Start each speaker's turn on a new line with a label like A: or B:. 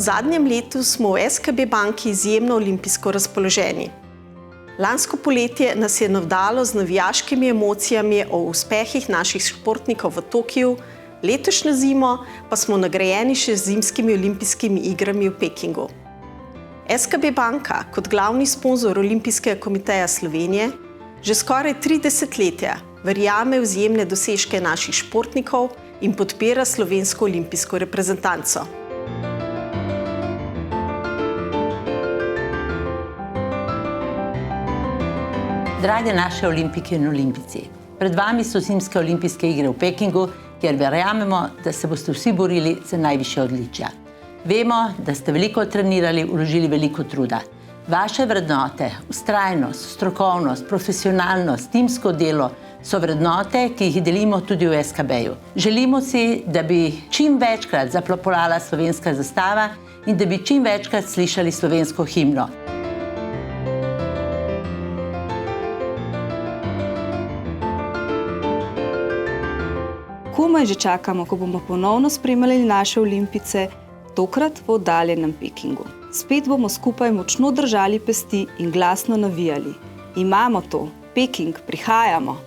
A: zadnjem letu smo v SKB banki izjemno olimpijsko razpoloženi. Lansko poletje nas je navdalo z navijaškimi emocijami o uspehih naših športnikov v Tokiu, letošnjo zimo pa smo nagrajeni še z zimskimi olimpijskimi igrami v Pekingu. SKB banka kot glavni sponzor Olimpijskega komiteja Slovenije že skoraj 3 desetletja verjame v izjemne dosežke naših športnikov in podpira slovensko olimpijsko reprezentanco.
B: Drage naše olimpijke in olimpijci, pred vami so zimske olimpijske igre v Pekingu, kjer verjamemo, da se boste vsi borili za najvišja odličja. Vemo, da ste veliko trenirali, vložili veliko truda. Vaše vrednote, vztrajnost, strokovnost, profesionalnost, timsko delo so vrednote, ki jih delimo tudi v SKB-ju. Želimo si, da bi čim večkrat zaplapolala slovenska zastava in da bi čim večkrat slišali slovensko himno.
C: Komaj že čakamo, ko bomo ponovno spremljali naše Olimpice, tokrat v oddaljenem Pekingu. Spet bomo skupaj močno držali pesti in glasno navijali. Imamo to, Peking, prihajamo!